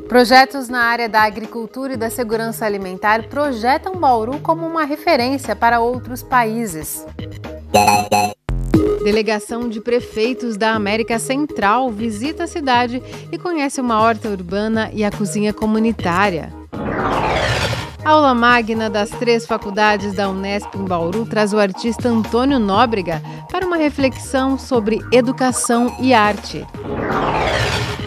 Projetos na área da agricultura e da segurança alimentar projetam Bauru como uma referência para outros países. Delegação de prefeitos da América Central visita a cidade e conhece uma horta urbana e a cozinha comunitária. Aula magna das 3 faculdades da Unesp em Bauru traz o artista Antônio Nóbrega para uma reflexão sobre educação e arte.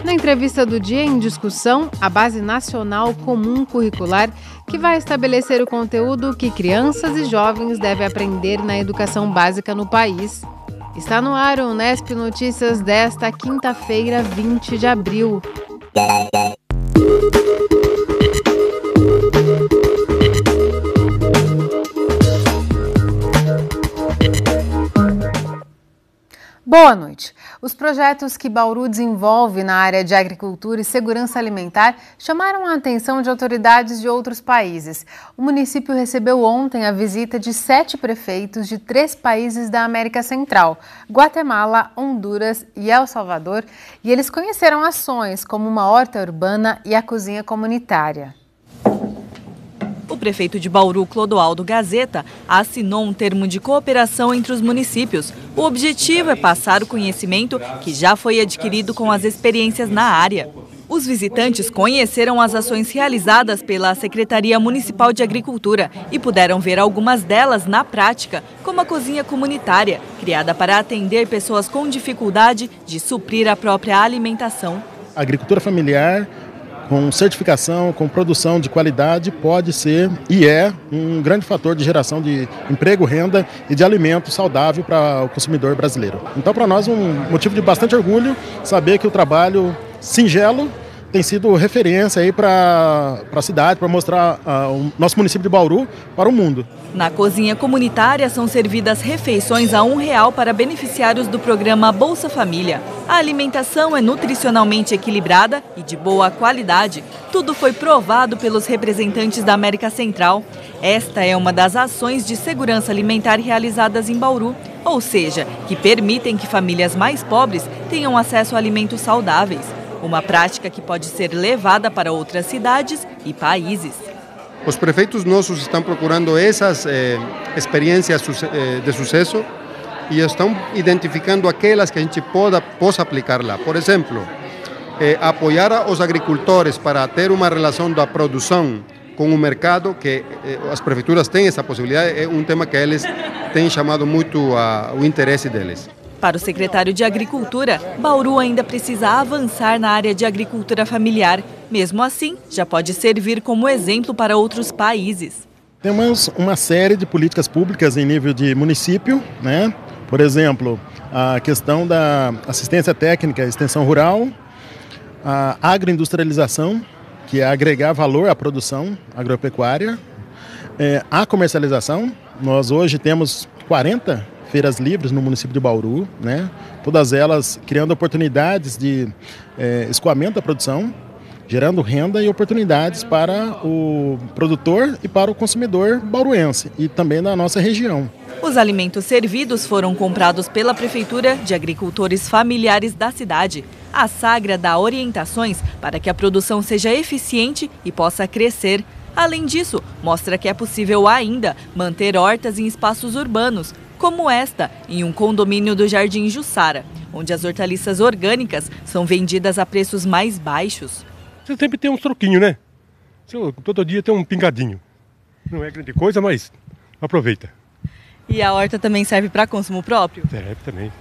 Na entrevista do dia em discussão, a Base Nacional Comum Curricular, que vai estabelecer o conteúdo que crianças e jovens devem aprender na educação básica no país. Está no ar o Unesp Notícias desta quinta-feira, 20 de abril. Boa noite. Os projetos que Bauru desenvolve na área de agricultura e segurança alimentar chamaram a atenção de autoridades de outros países. O município recebeu ontem a visita de 7 prefeitos de 3 países da América Central, Guatemala, Honduras e El Salvador, e eles conheceram ações como uma horta urbana e a cozinha comunitária. O prefeito de Bauru, Clodoaldo Gazeta, assinou um termo de cooperação entre os municípios. O objetivo é passar o conhecimento que já foi adquirido com as experiências na área. Os visitantes conheceram as ações realizadas pela Secretaria Municipal de Agricultura e puderam ver algumas delas na prática, como a cozinha comunitária, criada para atender pessoas com dificuldade de suprir a própria alimentação. A agricultura familiar, com certificação, com produção de qualidade, pode ser e é um grande fator de geração de emprego, renda e de alimento saudável para o consumidor brasileiro. Então, para nós, um motivo de bastante orgulho saber que o trabalho singelo tem sido referência aí para a cidade, para mostrar o nosso município de Bauru para o mundo. Na cozinha comunitária são servidas refeições a R$1 para beneficiários do programa Bolsa Família. A alimentação é nutricionalmente equilibrada e de boa qualidade. Tudo foi provado pelos representantes da América Central. Esta é uma das ações de segurança alimentar realizadas em Bauru, ou seja, que permitem que famílias mais pobres tenham acesso a alimentos saudáveis. Uma prática que pode ser levada para outras cidades e países. Os prefeitos nossos estão procurando essas experiências de sucesso e estão identificando aquelas que a gente possa aplicar lá. Por exemplo, apoiar os agricultores para ter uma relação da produção com o mercado, que as prefeituras têm essa possibilidade, é um tema que eles têm chamado muito o interesse deles. Para o secretário de Agricultura, Bauru ainda precisa avançar na área de agricultura familiar. Mesmo assim, já pode servir como exemplo para outros países. Temos uma série de políticas públicas em nível de município, né? Por exemplo, a questão da assistência técnica e extensão rural, a agroindustrialização, que é agregar valor à produção agropecuária, a comercialização. Nós hoje temos 40 feiras livres no município de Bauru, né? Todas elas criando oportunidades de escoamento da produção, gerando renda e oportunidades para o produtor e para o consumidor bauruense e também da nossa região. Os alimentos servidos foram comprados pela Prefeitura de agricultores familiares da cidade. A Sagra dá orientações para que a produção seja eficiente e possa crescer. Além disso, mostra que é possível ainda manter hortas em espaços urbanos, como esta, em um condomínio do Jardim Jussara, onde as hortaliças orgânicas são vendidas a preços mais baixos. Você sempre tem uns troquinhos, né? Todo dia tem um pingadinho. Não é grande coisa, mas aproveita. E a horta também serve para consumo próprio? Serve também.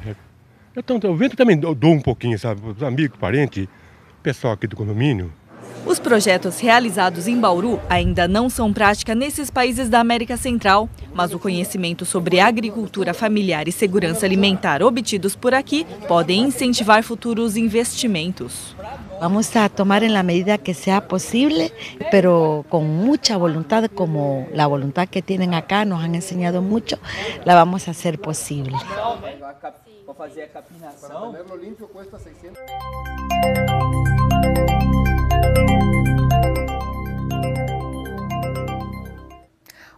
Eu vendo também dou um pouquinho, sabe? Os amigos, parentes, pessoal aqui do condomínio. Os projetos realizados em Bauru ainda não são prática nesses países da América Central, mas o conhecimento sobre agricultura familiar e segurança alimentar obtidos por aqui podem incentivar futuros investimentos. Vamos a tomar en la medida que sea posible, pero con mucha voluntad, como la voluntad que tienen acá, nos han enseñado mucho, la vamos a hacer posible.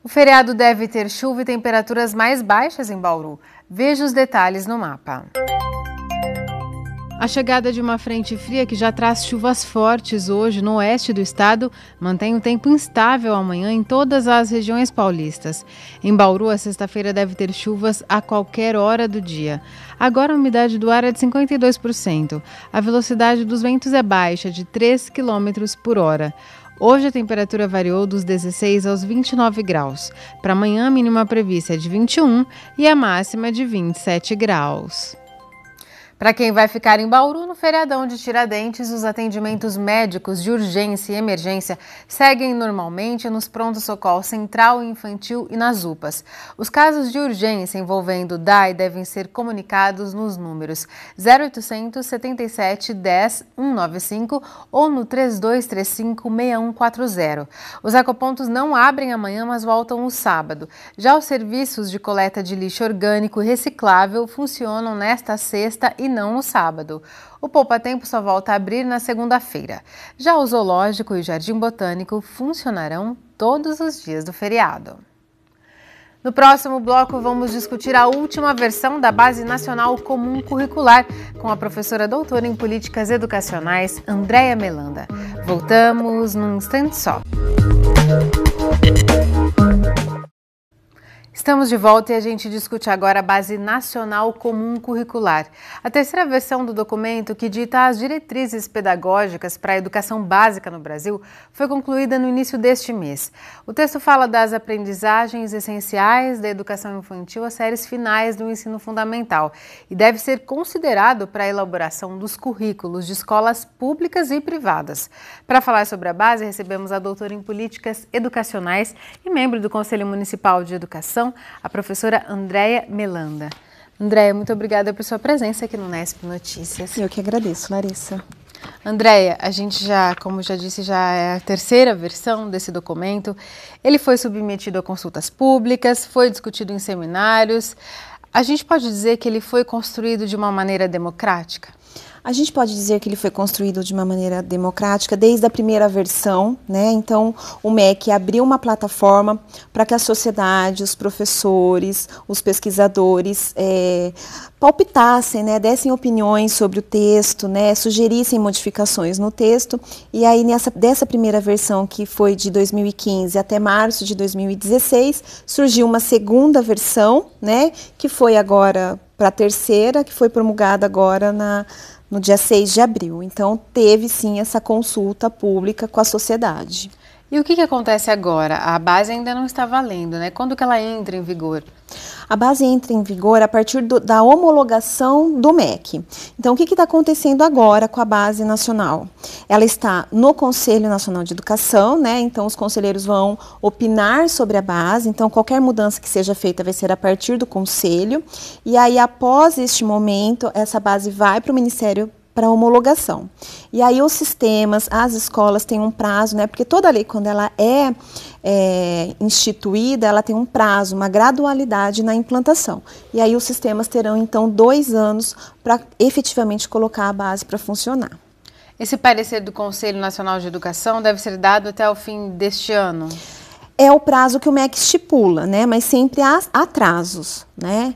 O feriado deve ter chuva e temperaturas mais baixas em Bauru. Veja os detalhes no mapa. A chegada de uma frente fria que já traz chuvas fortes hoje no oeste do estado mantém o tempo instável amanhã em todas as regiões paulistas. Em Bauru, a sexta-feira deve ter chuvas a qualquer hora do dia. Agora a umidade do ar é de 52%. A velocidade dos ventos é baixa, de 3 km por hora. Hoje a temperatura variou dos 16 aos 29 graus. Para amanhã a mínima prevista é de 21 e a máxima de 27 graus. Para quem vai ficar em Bauru no feriadão de Tiradentes, os atendimentos médicos de urgência e emergência seguem normalmente nos pronto-socorro central e infantil e nas UPAs. Os casos de urgência envolvendo DAI devem ser comunicados nos números 0800 77 10 195 ou no 3235 6140. Os ecopontos não abrem amanhã, mas voltam no sábado. Já os serviços de coleta de lixo orgânico e reciclável funcionam nesta sexta e não no sábado. O Poupa Tempo só volta a abrir na segunda-feira. Já o Zoológico e o Jardim Botânico funcionarão todos os dias do feriado. No próximo bloco, vamos discutir a última versão da Base Nacional Comum Curricular com a professora doutora em Políticas Educacionais, Andréia Melanda. Voltamos num instante só. Estamos de volta e a gente discute agora a Base Nacional Comum Curricular, a terceira versão do documento que dita as diretrizes pedagógicas para a educação básica no Brasil foi concluída no início deste mês. O texto fala das aprendizagens essenciais da educação infantil às séries finais do ensino fundamental e deve ser considerado para a elaboração dos currículos de escolas públicas e privadas. Para falar sobre a base, recebemos a doutora em Políticas Educacionais e membro do Conselho Municipal de Educação, a professora Andréia Melanda. Andréia, muito obrigada por sua presença aqui no Unesp Notícias. Eu que agradeço, Larissa. Andréia, a gente já, como já disse, já é a terceira versão desse documento. Ele foi submetido a consultas públicas, foi discutido em seminários. A gente pode dizer que ele foi construído de uma maneira democrática? A gente pode dizer que ele foi construído de uma maneira democrática desde a primeira versão, né? Então, o MEC abriu uma plataforma para que a sociedade, os professores, os pesquisadores palpitassem, né? Dessem opiniões sobre o texto, né? Sugerissem modificações no texto. E aí, dessa primeira versão, que foi de 2015 até março de 2016, surgiu uma segunda versão, né? Que foi agora para a terceira, que foi promulgada agora no dia 6 de abril. Então, teve sim essa consulta pública com a sociedade. E o que acontece agora? A base ainda não está valendo, né? Quando que ela entra em vigor? A base entra em vigor a partir da homologação do MEC. Então, o que está acontecendo agora com a base nacional? Ela está no Conselho Nacional de Educação, né? Então, os conselheiros vão opinar sobre a base. Então, qualquer mudança que seja feita vai ser a partir do Conselho. E aí, após este momento, essa base vai para o Ministério para homologação. E aí os sistemas, as escolas têm um prazo, né? Porque toda lei, quando ela é instituída, ela tem um prazo, uma gradualidade na implantação. E aí os sistemas terão, então, 2 anos para efetivamente colocar a base para funcionar. Esse parecer do Conselho Nacional de Educação deve ser dado até o fim deste ano? É o prazo que o MEC estipula, né? Mas sempre há atrasos, né?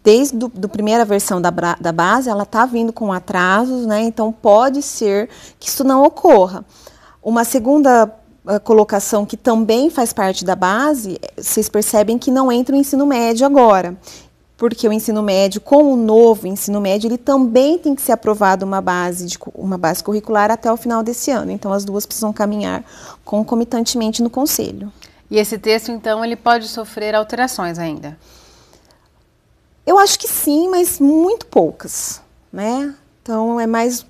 Desde a primeira versão da base, ela está vindo com atrasos, né? Então pode ser que isso não ocorra. Uma segunda colocação que também faz parte da base, vocês percebem que não entra o ensino médio agora, porque o ensino médio, com o novo ensino médio, ele também tem que ser aprovado uma base curricular até o final desse ano. Então as duas precisam caminhar concomitantemente no Conselho. E esse texto, então, ele pode sofrer alterações ainda? Eu acho que sim, mas muito poucas, né? Então, é mais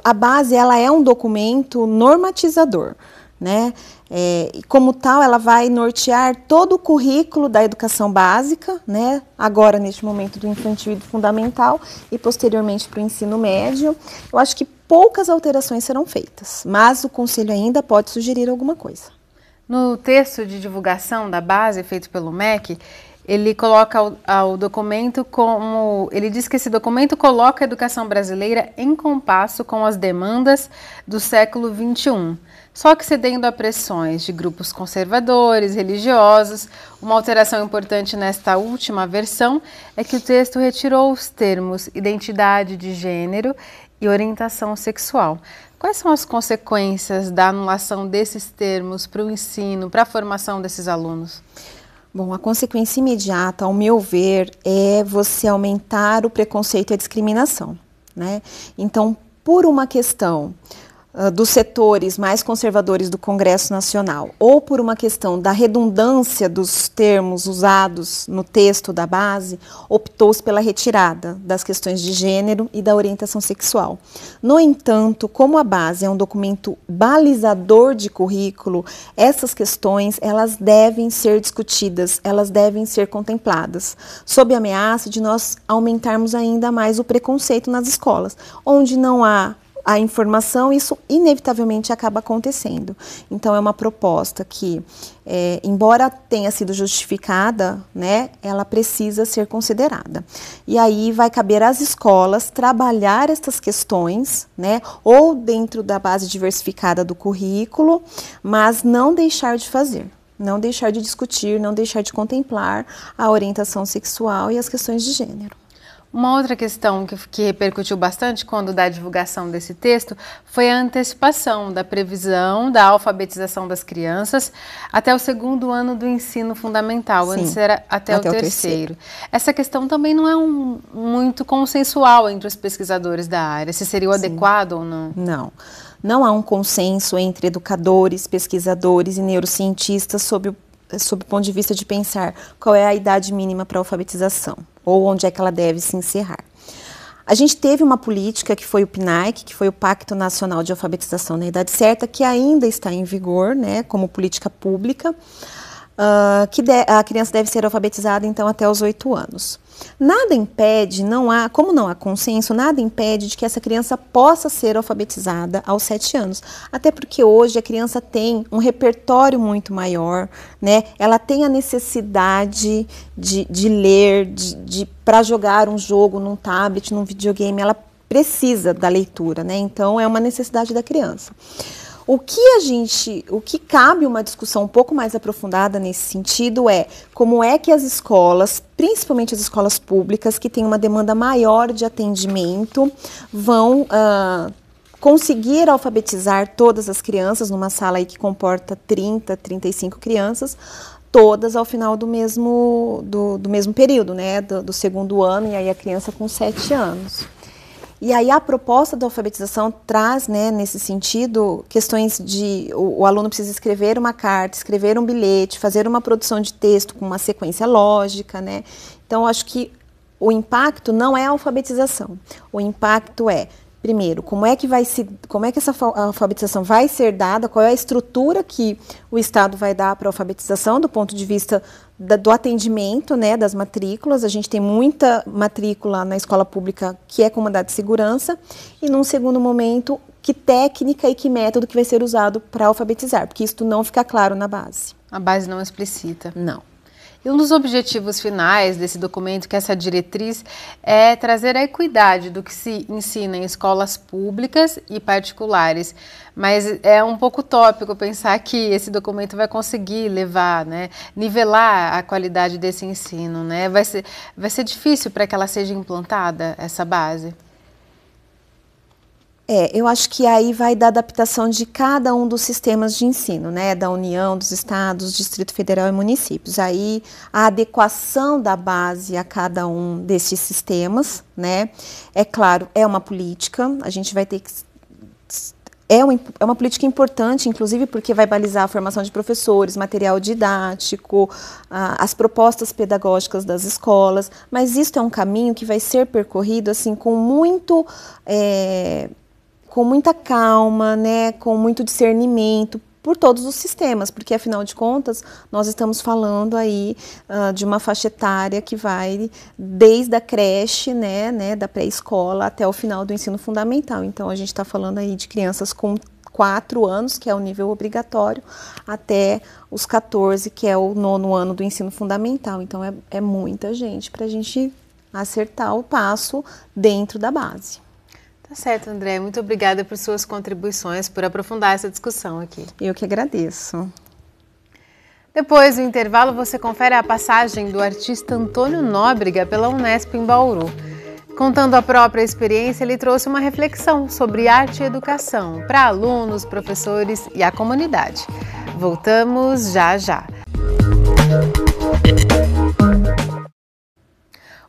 a base, ela é um documento normatizador, né? E como tal, ela vai nortear todo o currículo da educação básica, né? Agora, neste momento, do infantil e do fundamental, e posteriormente para o ensino médio. Eu acho que poucas alterações serão feitas, mas o Conselho ainda pode sugerir alguma coisa. No texto de divulgação da base feito pelo MEC, Ele coloca o documento como... Ele diz que esse documento coloca a educação brasileira em compasso com as demandas do século XXI. Só que cedendo a pressões de grupos conservadores, religiosos. Uma alteração importante nesta última versão é que o texto retirou os termos identidade de gênero e orientação sexual. Quais são as consequências da anulação desses termos para o ensino, para a formação desses alunos? Bom, a consequência imediata, ao meu ver, é você aumentar o preconceito e a discriminação, né? Então, por uma questão dos setores mais conservadores do Congresso Nacional ou por uma questão da redundância dos termos usados no texto da base, optou-se pela retirada das questões de gênero e da orientação sexual. No entanto, como a base é um documento balizador de currículo, essas questões elas devem ser discutidas, elas devem ser contempladas, sob a ameaça de nós aumentarmos ainda mais o preconceito nas escolas, onde não há a informação, isso inevitavelmente acaba acontecendo. Então, é uma proposta que, embora tenha sido justificada, né, ela precisa ser considerada. E aí vai caber às escolas trabalhar estas questões, né, ou dentro da base diversificada do currículo, mas não deixar de fazer. Não deixar de discutir, não deixar de contemplar a orientação sexual e as questões de gênero. Uma outra questão que repercutiu bastante quando da divulgação desse texto foi a antecipação da previsão da alfabetização das crianças até o 2º ano do ensino fundamental. Sim, antes era até o terceiro. Essa questão também não é muito consensual entre os pesquisadores da área, se seria o adequado ou não? Não. Não há um consenso entre educadores, pesquisadores e neurocientistas sob o ponto de vista de pensar qual é a idade mínima para a alfabetização, ou onde é que ela deve se encerrar. A gente teve uma política que foi o PNAE, que foi o Pacto Nacional de Alfabetização na Idade Certa, que ainda está em vigor, né, como política pública, que a criança deve ser alfabetizada, então, até os 8 anos. Nada impede, como não há consenso, nada impede de que essa criança possa ser alfabetizada aos 7 anos. Até porque hoje a criança tem um repertório muito maior, né? Ela tem a necessidade de ler, para jogar um jogo num tablet, num videogame, ela precisa da leitura, né? Então é uma necessidade da criança. O que cabe uma discussão um pouco mais aprofundada nesse sentido é como é que as escolas, principalmente as escolas públicas, que têm uma demanda maior de atendimento, vão conseguir alfabetizar todas as crianças numa sala aí que comporta 30, 35 crianças, todas ao final do mesmo período, né, do 2º ano, e aí a criança com 7 anos. E aí a proposta da alfabetização traz, né, nesse sentido, questões de o aluno precisa escrever uma carta, escrever um bilhete, fazer uma produção de texto com uma sequência lógica, né? Então, acho que o impacto não é a alfabetização. O impacto é, primeiro, como é que essa alfabetização vai ser dada, qual é a estrutura que o Estado vai dar para a alfabetização do ponto de vista do atendimento, né, das matrículas. A gente tem muita matrícula na escola pública que é com mandado de segurança, e num segundo momento, que técnica e que método que vai ser usado para alfabetizar, porque isso não fica claro na base. A base não explicita. Não. E um dos objetivos finais desse documento, que é essa diretriz, é trazer a equidade do que se ensina em escolas públicas e particulares. Mas é um pouco utópico pensar que esse documento vai conseguir levar, né, nivelar a qualidade desse ensino, né? Vai ser difícil para que ela seja implantada, essa base? Eu acho que aí vai da adaptação de cada um dos sistemas de ensino, né, da União, dos estados, Distrito Federal e municípios. Aí a adequação da base a cada um desses sistemas, né, é claro, é uma política, a gente vai ter que... É uma política importante, inclusive porque vai balizar a formação de professores, material didático, as propostas pedagógicas das escolas, mas isso é um caminho que vai ser percorrido assim com muita calma, né, com muito discernimento por todos os sistemas, porque afinal de contas nós estamos falando aí de uma faixa etária que vai desde a creche, né, da pré-escola até o final do ensino fundamental. Então a gente está falando aí de crianças com 4 anos, que é o nível obrigatório, até os 14, que é o 9º ano do ensino fundamental. Então, é muita gente para a gente acertar o passo dentro da base. Tá certo, André. Muito obrigada por suas contribuições, por aprofundar essa discussão aqui. Eu que agradeço. Depois do intervalo, você confere a passagem do artista Antônio Nóbrega pela Unesp em Bauru. Contando a própria experiência, ele trouxe uma reflexão sobre arte e educação para alunos, professores e a comunidade. Voltamos já já.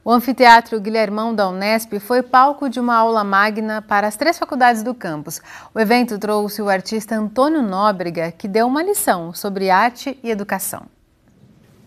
O Anfiteatro Guilhermão da Unesp foi palco de uma aula magna para as 3 faculdades do campus. O evento trouxe o artista Antônio Nóbrega, que deu uma lição sobre arte e educação.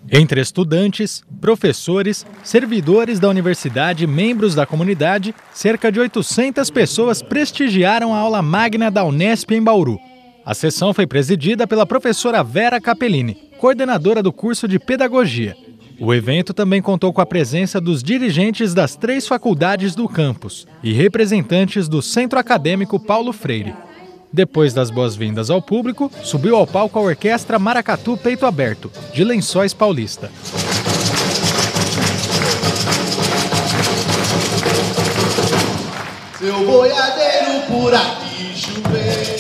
Entre estudantes, professores, servidores da universidade e membros da comunidade, cerca de 800 pessoas prestigiaram a aula magna da Unesp em Bauru. A sessão foi presidida pela professora Vera Capellini, coordenadora do curso de Pedagogia. O evento também contou com a presença dos dirigentes das 3 faculdades do campus e representantes do Centro Acadêmico Paulo Freire. Depois das boas-vindas ao público, subiu ao palco a Orquestra Maracatu Peito Aberto, de Lençóis Paulista. Seu boiadeiro por aqui chover.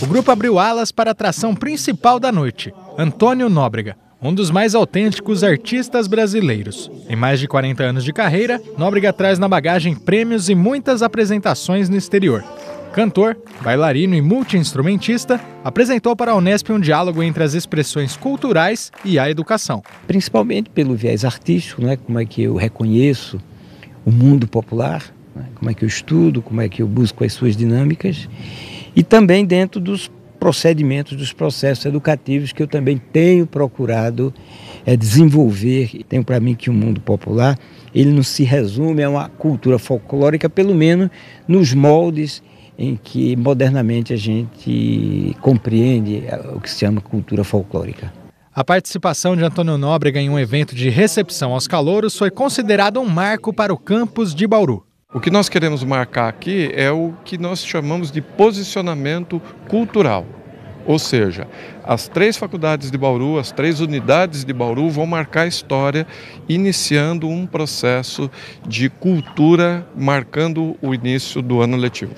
O grupo abriu alas para a atração principal da noite, Antônio Nóbrega, um dos mais autênticos artistas brasileiros. Em mais de 40 anos de carreira, Nóbrega traz na bagagem prêmios e muitas apresentações no exterior. Cantor, bailarino e multi-instrumentista, apresentou para a Unesp um diálogo entre as expressões culturais e a educação. Principalmente pelo viés artístico, né? Como é que eu reconheço o mundo popular, né? Como é que eu estudo, como é que eu busco as suas dinâmicas, e também dentro dos procedimentos, dos processos educativos que eu também tenho procurado desenvolver. Tenho para mim que o mundo popular, ele não se resume a uma cultura folclórica, pelo menos nos moldes em que modernamente a gente compreende o que se chama cultura folclórica. A participação de Antônio Nóbrega em um evento de recepção aos calouros foi considerado um marco para o campus de Bauru. O que nós queremos marcar aqui é o que nós chamamos de posicionamento cultural. Ou seja, as 3 faculdades de Bauru, as 3 unidades de Bauru vão marcar a história, iniciando um processo de cultura, marcando o início do ano letivo.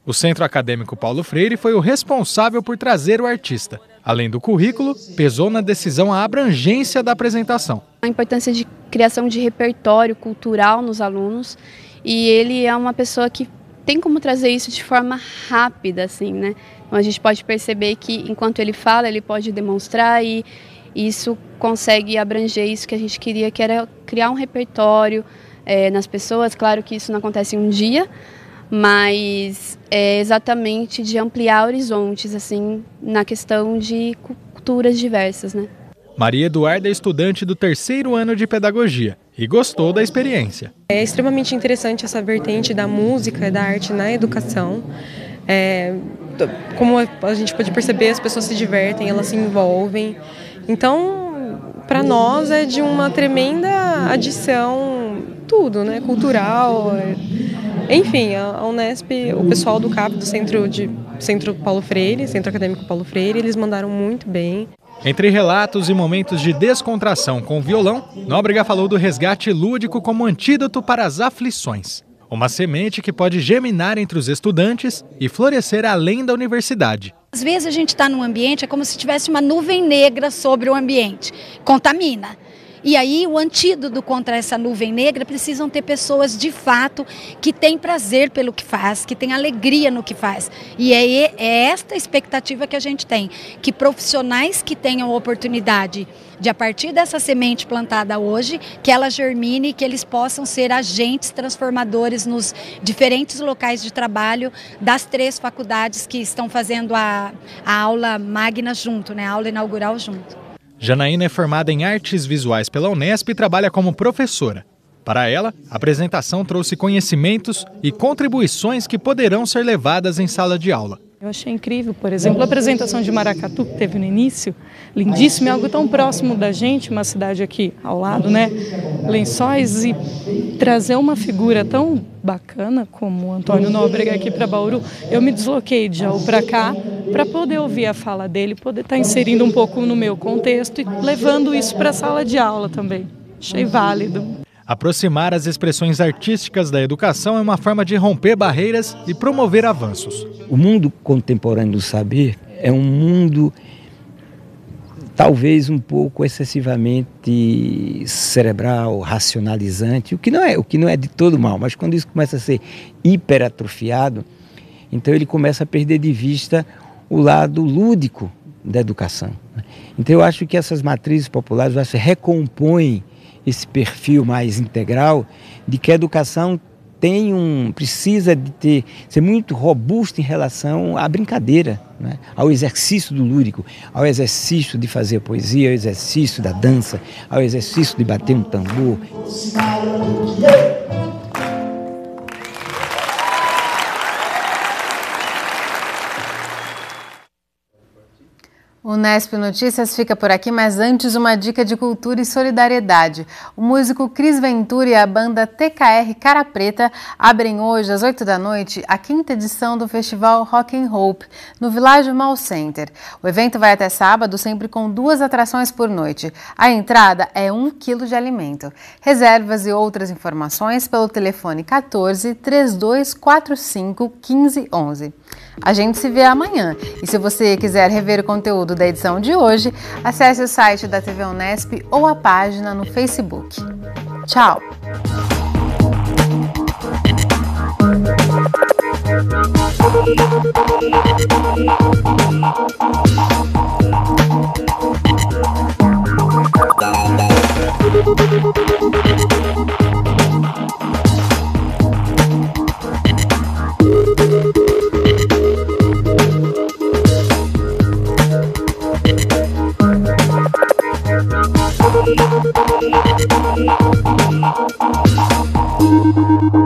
O Centro Acadêmico Paulo Freire foi o responsável por trazer o artista. Além do currículo, pesou na decisão a abrangência da apresentação. A importância de criação de repertório cultural nos alunos, e ele é uma pessoa que tem como trazer isso de forma rápida, assim, né? Então a gente pode perceber que enquanto ele fala, ele pode demonstrar, e isso consegue abranger isso que a gente queria, que era criar um repertório nas pessoas. Claro que isso não acontece em um dia, mas é exatamente de ampliar horizontes, assim, na questão de culturas diversas, né? Maria Eduarda é estudante do 3º ano de Pedagogia e gostou da experiência. É extremamente interessante essa vertente da música, da arte na educação. Como a gente pode perceber, as pessoas se divertem, elas se envolvem. Então, para nós é de uma tremenda adição, tudo, né? Cultural. Enfim, a Unesp, o pessoal do CAP, do Centro Paulo Freire, Centro Acadêmico Paulo Freire, eles mandaram muito bem. Entre relatos e momentos de descontração com o violão, Nóbrega falou do resgate lúdico como antídoto para as aflições. Uma semente que pode germinar entre os estudantes e florescer além da universidade. Às vezes a gente está num ambiente, é como se tivesse uma nuvem negra sobre o ambiente, contamina. E aí o antídoto contra essa nuvem negra precisam ter pessoas de fato que têm prazer pelo que faz, que têm alegria no que faz. E é esta expectativa que a gente tem, que profissionais que tenham a oportunidade de, a partir dessa semente plantada hoje, que ela germine e que eles possam ser agentes transformadores nos diferentes locais de trabalho das 3 faculdades que estão fazendo a aula magna junto, né? A aula inaugural junto. Janaína é formada em artes visuais pela Unesp e trabalha como professora. Para ela, a apresentação trouxe conhecimentos e contribuições que poderão ser levadas em sala de aula. Eu achei incrível, por exemplo, a apresentação de Maracatu que teve no início, lindíssimo, é algo tão próximo da gente, uma cidade aqui ao lado, né, Lençóis, e trazer uma figura tão bacana como o Antônio Nóbrega aqui para Bauru. Eu me desloquei de Jaú para cá para poder ouvir a fala dele, poder estar inserindo um pouco no meu contexto e levando isso para a sala de aula também. Achei válido. Aproximar as expressões artísticas da educação é uma forma de romper barreiras e promover avanços. O mundo contemporâneo do saber é um mundo talvez um pouco excessivamente cerebral, racionalizante, o que não é de todo mal, mas quando isso começa a ser hiperatrofiado, então ele começa a perder de vista o lado lúdico da educação. Então eu acho que essas matrizes populares recompõem esse perfil mais integral de que a educação precisa de ser muito robusta em relação à brincadeira, né? Ao exercício do lúdico, ao exercício de fazer poesia, ao exercício da dança, ao exercício de bater um tambor. O Unesp Notícias fica por aqui, mas antes uma dica de cultura e solidariedade. O músico Cris Ventura e a banda TKR Cara Preta abrem hoje, às 8 da noite, a 5ª edição do festival Rock and Hope, no Village Mall Center. O evento vai até sábado, sempre com 2 atrações por noite. A entrada é 1 quilo de alimento. Reservas e outras informações pelo telefone 14 3245 1511. A gente se vê amanhã. E se você quiser rever o conteúdo da edição de hoje, acesse o site da TV Unesp ou a página no Facebook. Tchau! Thank you.